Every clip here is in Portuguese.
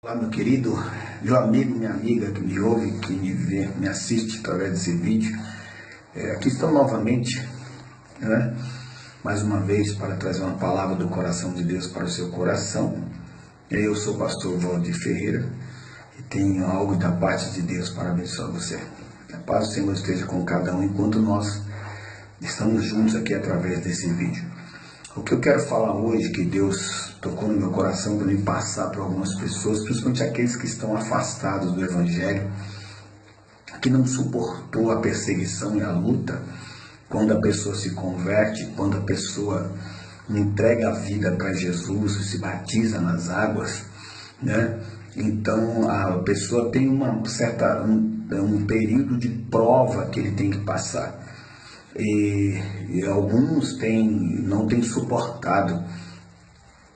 Olá, meu querido, meu amigo, minha amiga que me ouve, que me vê, me assiste através desse vídeo. Aqui estou novamente, né? Mais uma vez para trazer uma palavra do coração de Deus para o seu coração. Eu sou o pastor Valdir Ferreira e tenho algo da parte de Deus para abençoar você. A paz do Senhor esteja com cada um enquanto nós estamos juntos aqui através desse vídeo. O que eu quero falar hoje, que Deus tocou no meu coração para me passar para algumas pessoas, principalmente aqueles que estão afastados do Evangelho, que não suportou a perseguição e a luta, quando a pessoa se converte, quando a pessoa entrega a vida para Jesus, se batiza nas águas, né? Então a pessoa tem um período de prova que ele tem que passar. E alguns não têm suportado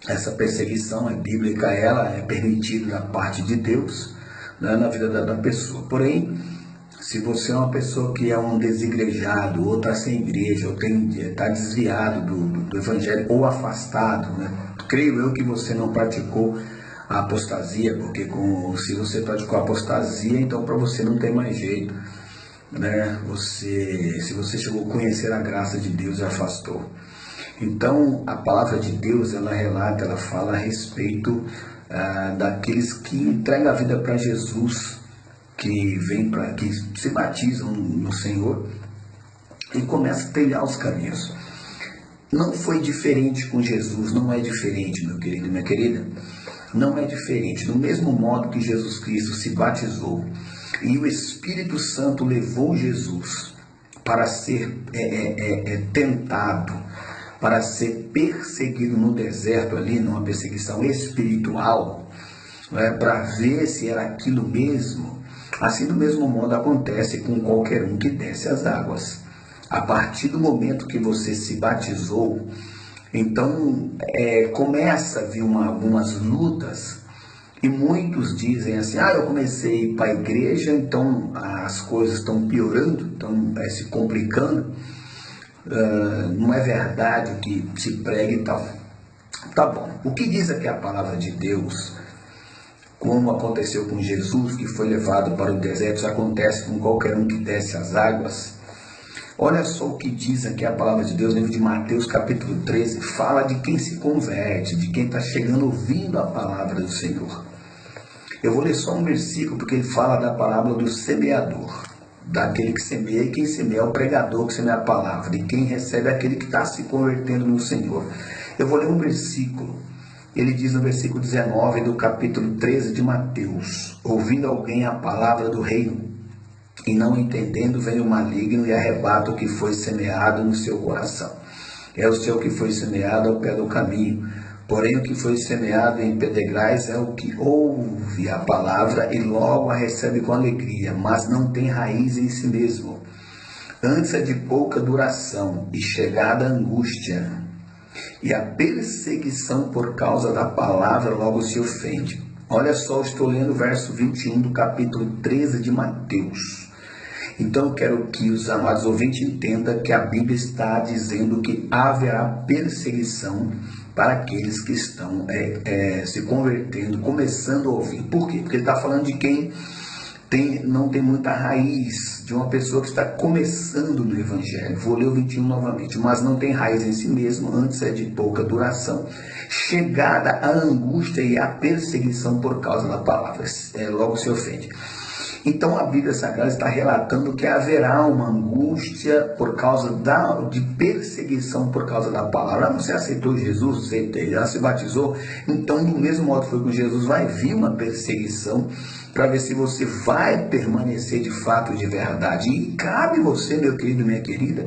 essa perseguição bíblica. Ela é permitida da parte de Deus, né, na vida da pessoa. Porém, se você é uma pessoa que é um desigrejado, ou está sem igreja, ou está desviado do evangelho, ou afastado, né? Creio eu que você não praticou a apostasia, porque se você praticou a apostasia, então para você não tem mais jeito, né? Se você chegou a conhecer a graça de Deus e afastou. Então a palavra de Deus, ela fala a respeito daqueles que entregam a vida para Jesus, que se batizam no Senhor e começam a trilhar os caminhos. Não foi diferente com Jesus, não é diferente, meu querido e minha querida, não é diferente. Do mesmo modo que Jesus Cristo se batizou e o Espírito Santo levou Jesus para ser tentado, para ser perseguido no deserto ali, numa perseguição espiritual, para ver se era aquilo mesmo. Assim, do mesmo modo acontece com qualquer um que desce as águas. A partir do momento que você se batizou, então começa a vir algumas lutas. E muitos dizem assim: eu comecei para a igreja, então as coisas estão piorando, estão se complicando. Não é verdade o que se prega e tal. Tá bom. O que diz aqui a palavra de Deus, como aconteceu com Jesus, que foi levado para o deserto, isso acontece com qualquer um que desce as águas. Olha só o que diz aqui a palavra de Deus no livro de Mateus capítulo 13, fala de quem se converte, de quem está chegando ouvindo a palavra do Senhor. Eu vou ler só um versículo, porque ele fala da parábola do semeador, daquele que semeia, e quem semeia é o pregador que semeia a palavra, e quem recebe é aquele que está se convertendo no Senhor. Eu vou ler um versículo. Ele diz no versículo 19 do capítulo 13 de Mateus: ouvindo alguém a palavra do reino, e não entendendo, vem o maligno e arrebata o que foi semeado no seu coração. É o seu que foi semeado ao pé do caminho. Porém, o que foi semeado em pedregais é o que ouve a palavra e logo a recebe com alegria, mas não tem raiz em si mesmo. Antes é de pouca duração, e chegada a angústia e a perseguição por causa da palavra, logo se ofende. Olha só, estou lendo o verso 21 do capítulo 13 de Mateus. Então eu quero que os amados ouvintes entendam que a Bíblia está dizendo que haverá perseguição para aqueles que estão se convertendo, começando a ouvir. Por quê? Porque ele está falando de quem não tem muita raiz, de uma pessoa que está começando no Evangelho. Vou ler o 21 novamente. Mas não tem raiz em si mesmo, antes é de pouca duração, chegada a angústia e a perseguição por causa da palavra, logo se ofende. Então a Bíblia Sagrada está relatando que haverá uma angústia por causa de perseguição por causa da palavra. Você aceitou Jesus, você já se batizou, então do mesmo modo que foi com Jesus, vai vir uma perseguição para ver se você vai permanecer de fato, de verdade. E cabe você, meu querido, minha querida,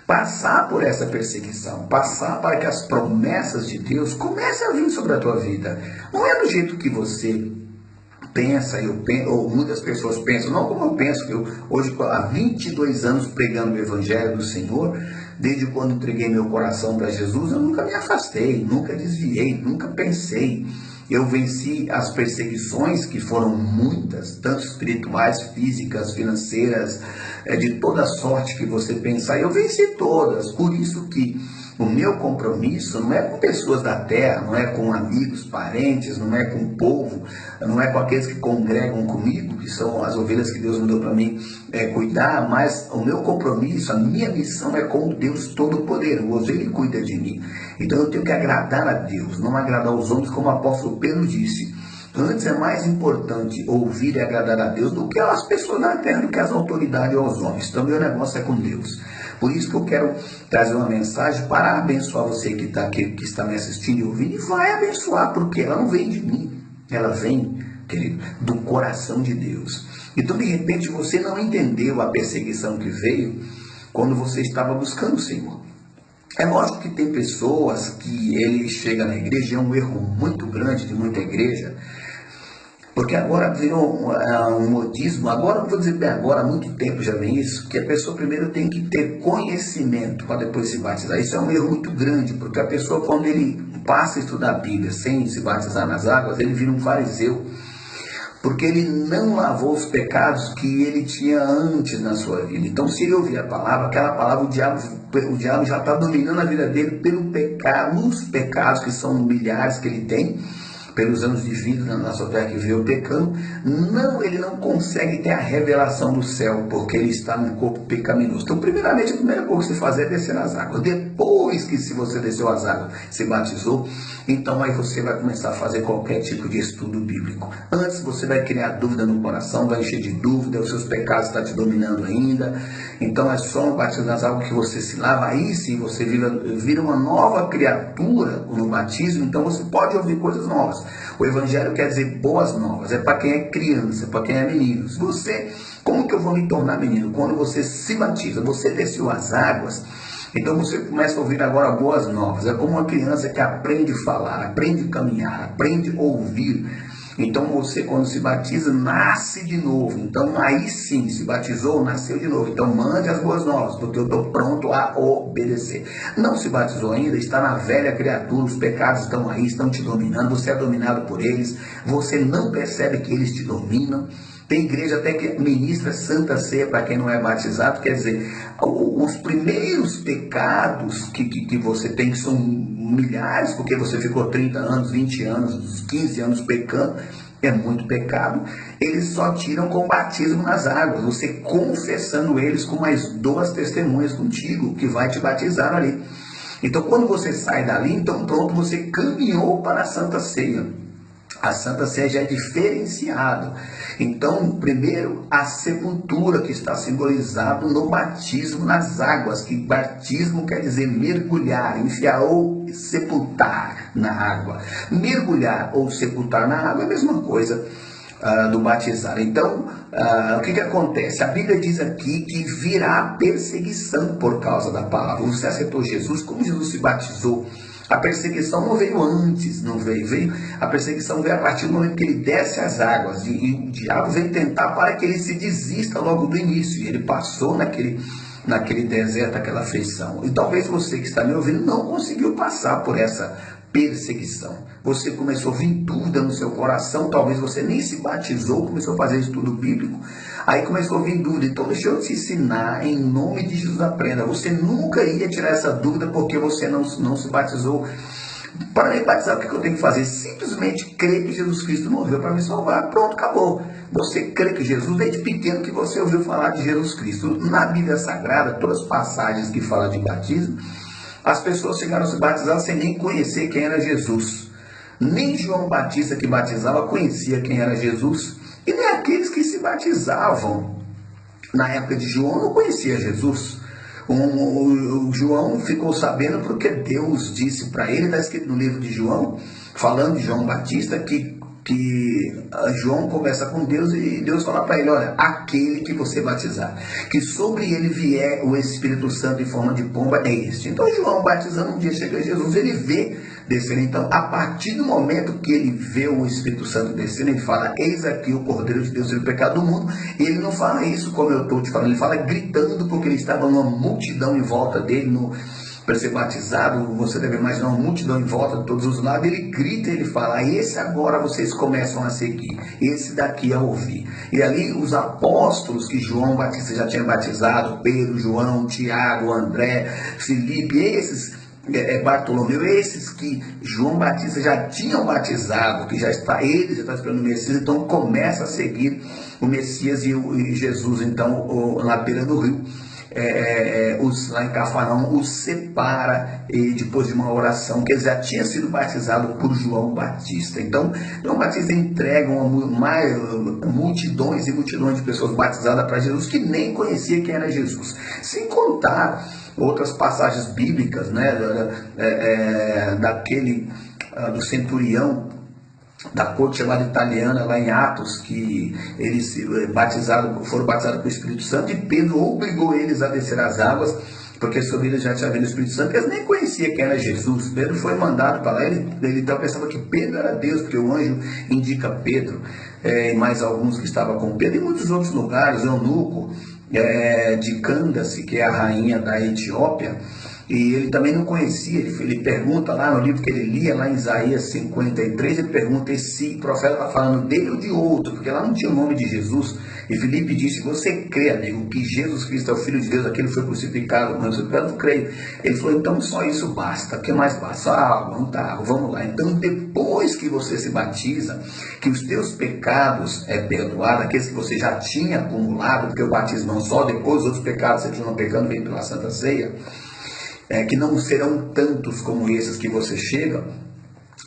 passar por essa perseguição, passar para que as promessas de Deus comecem a vir sobre a tua vida. Não é do jeito que você pensa, ou muitas pessoas pensam, não como eu penso, que eu hoje há 22 anos pregando o Evangelho do Senhor, desde quando entreguei meu coração para Jesus, eu nunca me afastei, nunca desviei, nunca pensei. Eu venci as perseguições, que foram muitas, tanto espirituais, físicas, financeiras, de toda sorte que você pensar, eu venci todas. Por isso que O meu compromisso não é com pessoas da terra, não é com amigos, parentes, não é com o povo, não é com aqueles que congregam comigo, que são as ovelhas que Deus me deu para mim cuidar, mas o meu compromisso, a minha missão é com o Deus Todo-Poderoso. Ele cuida de mim. Então eu tenho que agradar a Deus, não agradar os homens, como o apóstolo Pedro disse. Antes é mais importante ouvir e agradar a Deus do que as pessoas da terra, do que as autoridades ou os homens. Então, meu negócio é com Deus. Por isso que eu quero trazer uma mensagem para abençoar você que está aqui, que está me assistindo e ouvindo, e vai abençoar, porque ela não vem de mim, ela vem, querido, do coração de Deus. Então, de repente, você não entendeu a perseguição que veio quando você estava buscando o Senhor. É lógico que tem pessoas que ele chega na igreja, é um erro muito grande de muita igreja, porque agora virou um modismo, agora, não vou dizer bem agora, há muito tempo já vem isso, que a pessoa primeiro tem que ter conhecimento para depois se batizar. Isso é um erro muito grande, porque a pessoa, quando ele passa a estudar a Bíblia sem se batizar nas águas, ele vira um fariseu, porque ele não lavou os pecados que ele tinha antes na sua vida. Então, se ele ouvir a palavra, aquela palavra, o diabo já está dominando a vida dele pelo pecado, os pecados que são milhares que ele tem, pelos anos de vida na sua terra que veio pecando. Não, ele não consegue ter a revelação do céu, porque ele está num corpo pecaminoso. Então, primeiramente, a primeira coisa que você fazer é descer nas águas. Depois que, se você desceu as águas, se batizou, então aí você vai começar a fazer qualquer tipo de estudo bíblico. Antes você vai criar dúvida no coração, vai encher de dúvida, os seus pecados estão te dominando ainda. Então é só no batismo nas águas que você se lava. Aí sim você vira uma nova criatura no batismo, então você pode ouvir coisas novas. O evangelho quer dizer boas novas, é para quem é criança, é para quem é menino. Se você, como que eu vou me tornar menino? Quando você se batiza, você desceu as águas, então você começa a ouvir agora boas novas. É como uma criança que aprende a falar, aprende a caminhar, aprende a ouvir. Então você, quando se batiza, nasce de novo. Então aí sim, se batizou, nasceu de novo. Então mande as boas novas, porque eu estou pronto a obedecer. Não se batizou ainda, está na velha criatura, os pecados estão aí, estão te dominando, você é dominado por eles, você não percebe que eles te dominam. Tem igreja até que ministra Santa Ceia para quem não é batizado, quer dizer, os primeiros pecados que você tem, que são milhares, porque você ficou 30 anos, 20 anos, 15 anos pecando, é muito pecado, eles só tiram com o batismo nas águas, você confessando eles com mais 2 testemunhas contigo, que vai te batizar ali. Então quando você sai dali, então pronto, você caminhou para a Santa Ceia. A Santa Ceia já é diferenciado. Então, primeiro, a sepultura, que está simbolizado no batismo nas águas, que batismo quer dizer mergulhar, enfiar ou sepultar na água. Mergulhar ou sepultar na água é a mesma coisa do batizar. Então, o que acontece? A Bíblia diz aqui que virá perseguição por causa da palavra. Você aceitou Jesus, como Jesus se batizou? A perseguição não veio antes, não veio. A perseguição veio a partir do momento que ele desce as águas. E o diabo veio tentar para que ele se desista logo do início. E ele passou naquele deserto, aquela aflição. E talvez você que está me ouvindo não conseguiu passar por essa perseguição. Você começou a vir dúvida no seu coração, talvez você nem se batizou, começou a fazer estudo bíblico, aí começou a vir dúvida. Então deixa eu te ensinar, em nome de Jesus, aprenda. Você nunca ia tirar essa dúvida porque você não se batizou. Para me batizar, o que eu tenho que fazer? Simplesmente crer que Jesus Cristo morreu para me salvar. Pronto, acabou. Você crê que Jesus, desde pequeno que você ouviu falar de Jesus Cristo. Na Bíblia Sagrada, todas as passagens que falam de batismo, as pessoas chegaram a se batizar sem nem conhecer quem era Jesus. Nem João Batista, que batizava, conhecia quem era Jesus. E nem aqueles que se batizavam na época de João não conhecia Jesus. O João ficou sabendo porque Deus disse para ele, está escrito no livro de João, falando de João Batista, que João conversa com Deus e Deus fala para ele: olha, aquele que você batizar, que sobre ele vier o Espírito Santo em forma de pomba, é este. Então João batizando, um dia chega Jesus, ele vê descendo. Então, a partir do momento que ele vê o Espírito Santo descendo, ele fala: eis aqui o Cordeiro de Deus, o pecado do mundo. E ele não fala isso como eu estou te falando, ele fala gritando, porque ele estava numa multidão em volta dele. Para ser batizado, você deve imaginar uma multidão em volta de todos os lados. Ele grita, ele fala: esse agora vocês começam a seguir, esse daqui a ouvir. E ali os apóstolos que João Batista já tinha batizado, Pedro, João, Tiago, André, Filipe, esses Bartolomeu, esses que João Batista já tinham batizado, que ele já está esperando o Messias, então começa a seguir o Messias e Jesus, então, na beira do rio. Lá em Cafarnaum os separa e depois de uma oração que ele já tinha sido batizado por João Batista. Então João Batista entrega multidões e multidões de pessoas batizadas para Jesus que nem conhecia quem era Jesus, sem contar outras passagens bíblicas, né, do centurião da corte chamada italiana, lá em Atos, que eles foram batizados com o Espírito Santo, e Pedro obrigou eles a descer as águas, porque sobre eles já tinha vindo o Espírito Santo. Eles nem conheciam quem era Jesus. Pedro foi mandado para lá, ele então pensava que Pedro era Deus, porque o anjo indica Pedro, e mais alguns que estavam com Pedro, e muitos outros lugares. Eunuco de Candace, que é a rainha da Etiópia, e ele também não conhecia. Ele pergunta lá no livro que ele lia, lá em Isaías 53, ele pergunta se o profeta está falando dele ou de outro, porque lá não tinha o nome de Jesus. E Filipe disse: você crê, amigo, que Jesus Cristo é o Filho de Deus, aquele que foi crucificado? Não, eu não creio. Ele falou: então só isso basta. O que mais basta? Só água, não tá, vamos lá. Então, depois que você se batiza, que os teus pecados é perdoado, aqueles que você já tinha acumulado, porque o batismo não só, depois os outros pecados você continua pecando, vem pela Santa Ceia, que não serão tantos como esses que você chega.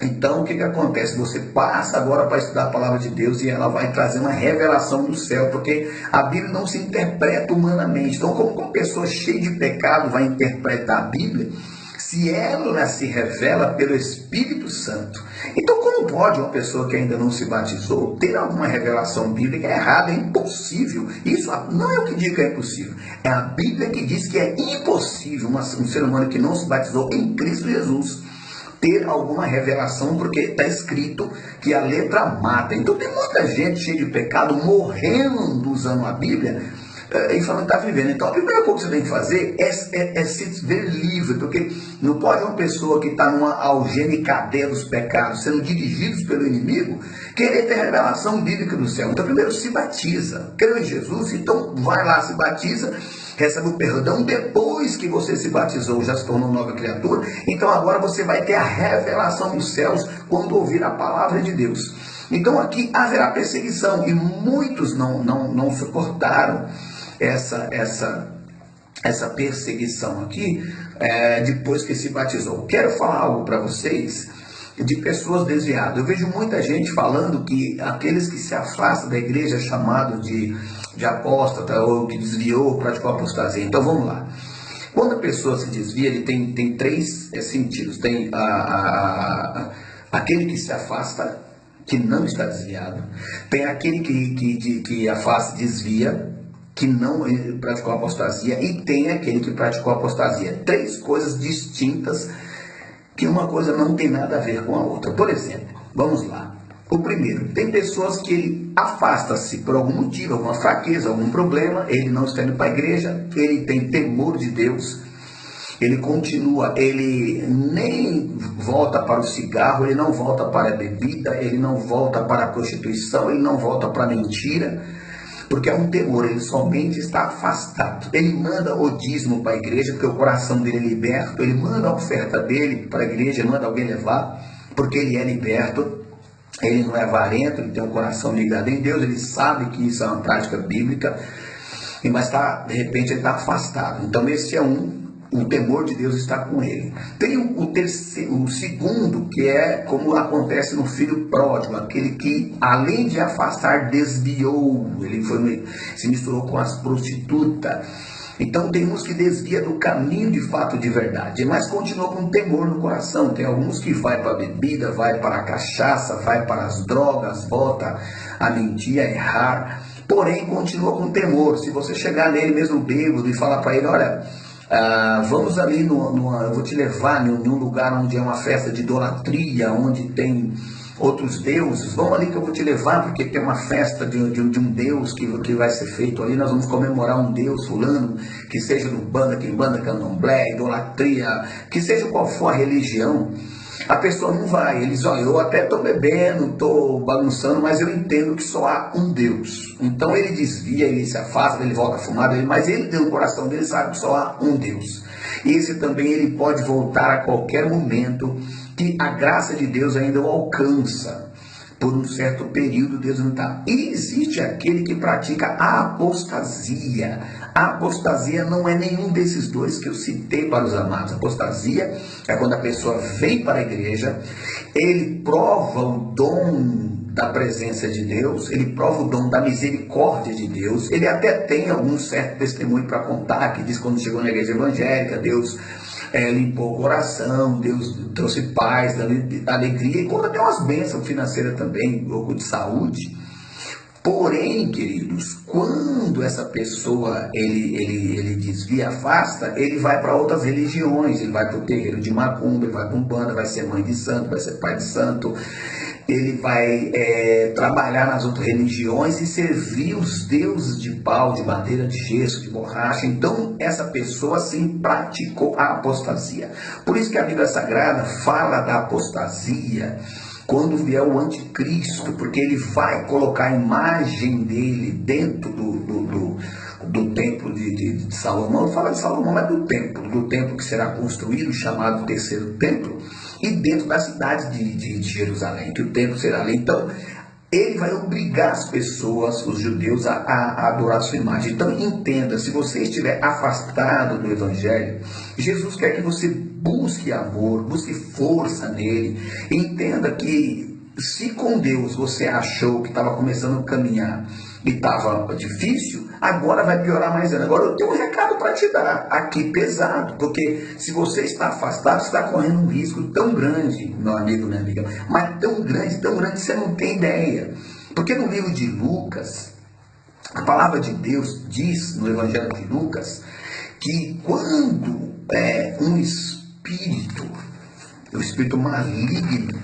Então o que acontece? Você passa agora para estudar a palavra de Deus e ela vai trazer uma revelação do céu, porque a Bíblia não se interpreta humanamente. Então, como uma pessoa cheia de pecado vai interpretar a Bíblia, se ela se revela pelo Espírito Santo? Então, como pode uma pessoa que ainda não se batizou ter alguma revelação bíblica errada? É impossível. Isso não é o que diz que é impossível. É a Bíblia que diz que é impossível um ser humano que não se batizou em Cristo Jesus ter alguma revelação, porque está escrito que a letra mata. Então tem muita gente cheia de pecado morrendo usando a Bíblia e falando que está vivendo. Então a primeira coisa que você tem que fazer é se ver livre, porque não pode uma pessoa que está numa algema e cadeia dos pecados, sendo dirigidos pelo inimigo, querer ter revelação bíblica do céu. Então primeiro se batiza, crê em Jesus, então vai lá, se batiza, recebe o perdão. Depois que você se batizou, já se tornou nova criatura, então agora você vai ter a revelação dos céus quando ouvir a palavra de Deus. Então aqui haverá perseguição, e muitos não suportaram essa perseguição aqui, depois que se batizou. Quero falar algo para vocês de pessoas desviadas. Eu vejo muita gente falando que aqueles que se afastam da igreja, chamados de apóstata, ou que desviou, praticou apostasia. Então vamos lá. Quando a pessoa se desvia, ele tem três sentidos. Tem aquele que se afasta, que não está desviado. Tem aquele que afasta e desvia, que não praticou apostasia. E tem aquele que praticou apostasia. Três coisas distintas, que uma coisa não tem nada a ver com a outra. Por exemplo, vamos lá. O primeiro, tem pessoas que ele afasta-se por algum motivo, alguma fraqueza, algum problema, ele não está indo para a igreja, ele tem temor de Deus, ele continua, ele nem volta para o cigarro, ele não volta para a bebida, ele não volta para a prostituição, ele não volta para a mentira, porque é um temor, ele somente está afastado. Ele manda o dízimo para a igreja, porque o coração dele é liberto, ele manda a oferta dele para a igreja, manda alguém levar, porque ele é liberto. Ele não é avarento, ele tem um coração ligado em Deus, ele sabe que isso é uma prática bíblica, mas de repente ele está afastado. Então esse é o temor de Deus está com ele. Tem o segundo, que é como acontece no filho pródigo, aquele que, além de afastar, desviou, ele se misturou com as prostitutas. Então tem uns que desvia do caminho de fato de verdade, mas continua com temor no coração. Tem alguns que vai para a bebida, vai para a cachaça, vai para as drogas, volta a mentir, a errar, porém continua com temor. Se você chegar nele mesmo bêbado e falar para ele: olha, vamos ali, eu vou te levar num lugar onde é uma festa de idolatria, onde tem outros deuses, vamos ali que eu vou te levar, porque tem uma festa de um deus que vai ser feito ali, nós vamos comemorar um deus fulano, que seja do banda, candomblé, idolatria, que seja qual for a religião. A pessoa não vai, ele diz, olha, eu até estou bebendo, estou bagunçando, mas eu entendo que só há um Deus. Então ele desvia, ele se afasta, ele volta a fumar, mas ele tem o coração dele, sabe que só há um Deus. Esse também ele pode voltar a qualquer momento, que a graça de Deus ainda o alcança. Por um certo período Deus não está. E existe aquele que pratica a apostasia. A apostasia não é nenhum desses dois que eu citei para os amados. A apostasia é quando a pessoa vem para a igreja, ele prova o dom da presença de Deus, ele prova o dom da misericórdia de Deus, ele até tem algum certo testemunho para contar, que diz que quando chegou na igreja evangélica, Deus limpou o coração, Deus trouxe paz, alegria, e conta até umas bênçãos financeiras também, um pouco de saúde. Porém, queridos, quando essa pessoa ele desvia, afasta, ele vai para outras religiões, ele vai para o terreiro de macumba, ele vai para umbanda, vai ser mãe de santo, vai ser pai de santo, ele vai trabalhar nas outras religiões e servir os deuses de pau, de madeira, de gesso, de borracha. Então, essa pessoa, sim, praticou a apostasia. Por isso que a Bíblia Sagrada fala da apostasia quando vier o anticristo, porque ele vai colocar a imagem dele dentro do templo de Salomão. Fala de Salomão, mas do templo que será construído, chamado terceiro templo, e dentro da cidade de Jerusalém, que o templo será ali. Então, ele vai obrigar as pessoas, os judeus, a adorar a sua imagem. Então, entenda, se você estiver afastado do Evangelho, Jesus quer que você busque amor, busque força nele. Entenda que se com Deus você achou que estava começando a caminhar e estava difícil, agora vai piorar mais ainda. Agora eu tenho um recado para te dar aqui pesado, porque se você está afastado, você está correndo um risco tão grande, meu amigo, minha amiga, mas tão grande, que você não tem ideia. Porque no livro de Lucas, a palavra de Deus diz no Evangelho de Lucas que quando um espírito, o espírito maligno,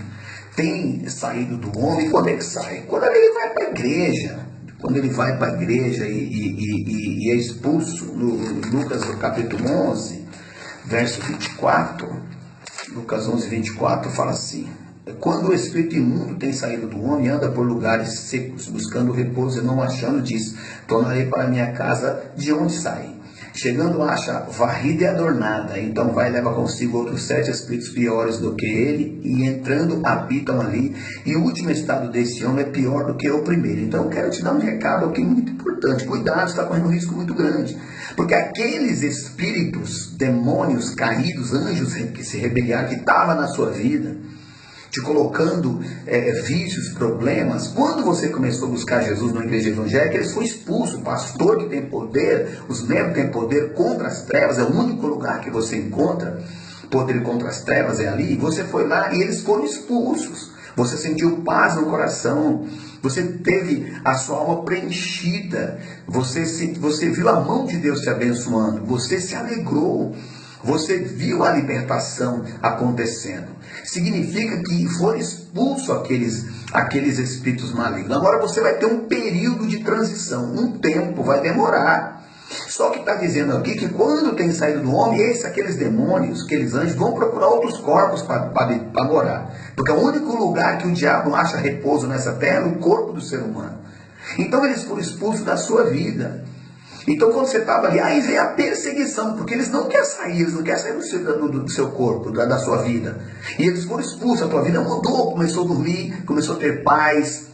tem saído do homem, quando é que sai? Quando ele vai para a igreja. Quando ele vai para a igreja e é expulso, no Lucas capítulo 11, verso 24, Lucas 11, 24, fala assim: quando o espírito imundo tem saído do homem, anda por lugares secos, buscando repouso e não achando, diz, tornarei para minha casa de onde saí. Chegando, acha varrida e adornada, então vai e leva consigo outros 7 espíritos piores do que ele, e entrando habitam ali, e o último estado desse homem é pior do que o primeiro. Então eu quero te dar um recado aqui muito importante, cuidado, você está correndo um risco muito grande, porque aqueles espíritos, demônios caídos, anjos que se rebeliaram, que estavam na sua vida, te colocando vícios, problemas. Quando você começou a buscar Jesus na igreja evangélica, eles foram expulsos. O pastor que tem poder, os membros têm poder contra as trevas, é o único lugar que você encontra poder contra as trevas, é ali. Você foi lá e eles foram expulsos. Você sentiu paz no coração, você teve a sua alma preenchida, você viu a mão de Deus te abençoando, você se alegrou. Você viu a libertação acontecendo. Significa que foram expulsos aqueles espíritos malignos. Agora você vai ter um período de transição, um tempo, vai demorar. Só que está dizendo aqui que quando tem saído do homem, aqueles demônios, aqueles anjos, vão procurar outros corpos para morar. Porque é o único lugar que o diabo acha repouso nessa terra é o corpo do ser humano. Então eles foram expulsos da sua vida. Então quando você estava ali, aí vem a perseguição, porque eles não querem sair, do seu corpo, da sua vida. E eles foram expulsos, a tua vida mudou, começou a dormir, começou a ter paz.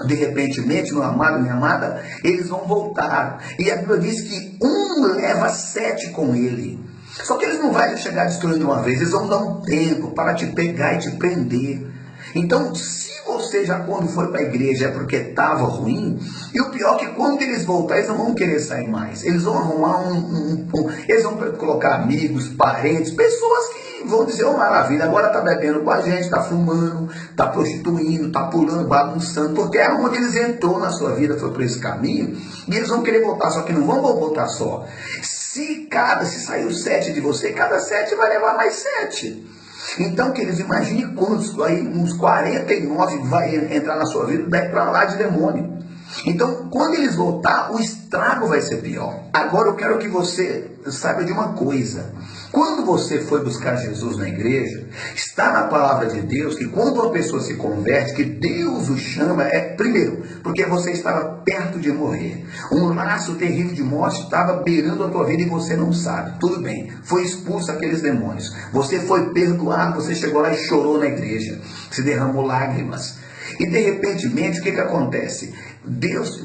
De repente, meu amado, minha amada, eles vão voltar. E a Bíblia diz que um leva 7 com ele. Só que eles não vão chegar destruindo de uma vez, eles vão dar um tempo para te pegar e te prender. Então, se você já quando foi para a igreja é porque estava ruim, e o pior é que quando eles voltarem, eles não vão querer sair mais. Eles vão arrumar eles vão colocar amigos, parentes, pessoas que vão dizer, oh maravilha, agora está bebendo com a gente, está fumando, está prostituindo, está pulando, bagunçando, porque é onde eles entrou na sua vida, foi por esse caminho, e eles vão querer voltar, só que não vão voltar só. Se saiu 7 de você, cada 7 vai levar mais 7. Então, queridos, imagine quantos, aí, uns 49 vai entrar na sua vida, daí para lá de demônio. Então, quando eles voltar, o estrago vai ser pior. Agora eu quero que você saiba de uma coisa. Quando você foi buscar Jesus na igreja, está na palavra de Deus que quando uma pessoa se converte, que Deus o chama, primeiro, porque você estava perto de morrer. Um laço terrível de morte estava beirando a tua vida e você não sabe. Tudo bem, foi expulso aqueles demônios. Você foi perdoado, você chegou lá e chorou na igreja, se derramou lágrimas. E de repentemente, o que acontece? Deus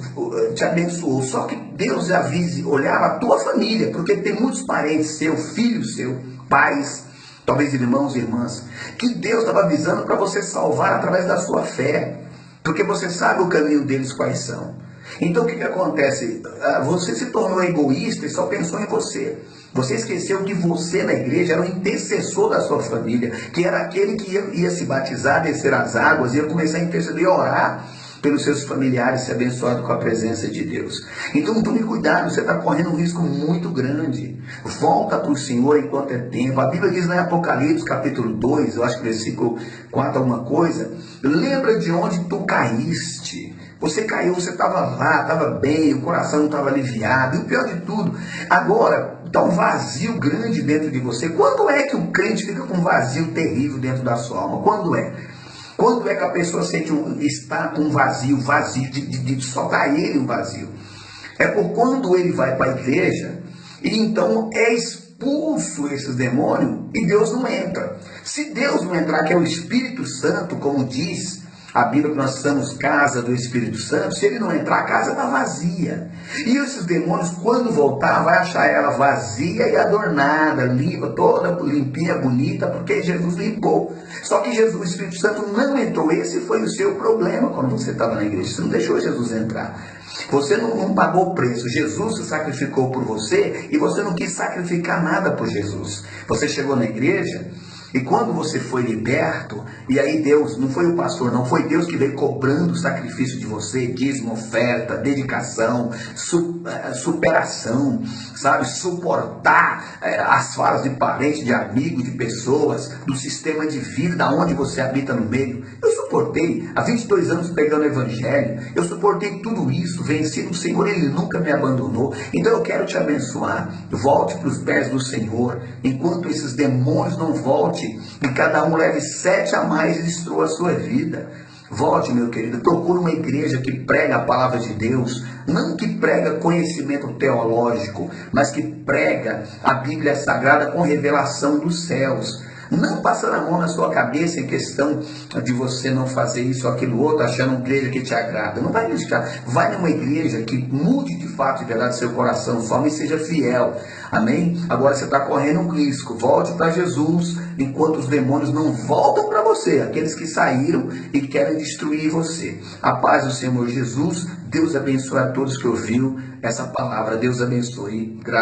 te abençoou, só que Deus avise, olhar a tua família, porque tem muitos parentes seus, filhos seus, pais, talvez irmãos e irmãs, que Deus estava avisando para você salvar através da sua fé, porque você sabe o caminho deles quais são. Então o que acontece? Você se tornou egoísta e só pensou em você. Você esqueceu que você na igreja era o intercessor da sua família, que era aquele que ia se batizar, descer as águas, ia começar a interceder e orar pelos seus familiares, ser abençoado com a presença de Deus. Então tome cuidado, você está correndo um risco muito grande. Volta para o Senhor enquanto é tempo. A Bíblia diz lá em Apocalipse capítulo 2, eu acho que versículo 4 alguma coisa, lembra de onde tu caíste. Você caiu, você estava lá, estava bem, o coração não estava aliviado. E o pior de tudo, agora está um vazio grande dentro de você. Quando é que o crente fica com um vazio terrível dentro da sua alma? Quando é? Quando é que a pessoa está com um vazio de só está ele um vazio? É por quando ele vai para a igreja e então é expulso esses demônios e Deus não entra. Se Deus não entrar, que é o Espírito Santo, como diz a Bíblia, que nós somos casa do Espírito Santo, se ele não entrar, a casa está vazia. E esses demônios, quando voltar, vai achar ela vazia e adornada, limpa, toda limpinha, bonita, porque Jesus limpou. Só que Jesus, o Espírito Santo, não entrou. Esse foi o seu problema quando você estava na igreja. Você não deixou Jesus entrar. Você não pagou o preço. Jesus se sacrificou por você e você não quis sacrificar nada por Jesus. Você chegou na igreja e quando você foi liberto, e aí Deus, não foi o pastor, não, foi Deus que veio cobrando o sacrifício de você, dízimo, oferta, dedicação, superação, sabe, suportar as falas de parentes, de amigos, de pessoas, do sistema de vida, da onde você habita no meio. Eu suportei, há 22 anos pregando o evangelho, eu suportei tudo isso, venci no Senhor, Ele nunca me abandonou. Então eu quero te abençoar, volte para os pés do Senhor, enquanto esses demônios não voltem, e cada um leve 7 a mais e destrua a sua vida. Volte, meu querido, procure uma igreja que prega a palavra de Deus, não que prega conhecimento teológico, mas que prega a Bíblia Sagrada com revelação dos céus. Não passando a mão na sua cabeça em questão de você não fazer isso ou aquilo outro, achando uma igreja que te agrada. Não vai buscar. Vai numa igreja que mude de fato e verdade seu coração, sua alma, e seja fiel. Amém? Agora você está correndo um risco. Volte para Jesus enquanto os demônios não voltam para você. Aqueles que saíram e querem destruir você. A paz do Senhor Jesus. Deus abençoe a todos que ouviram essa palavra. Deus abençoe. Graças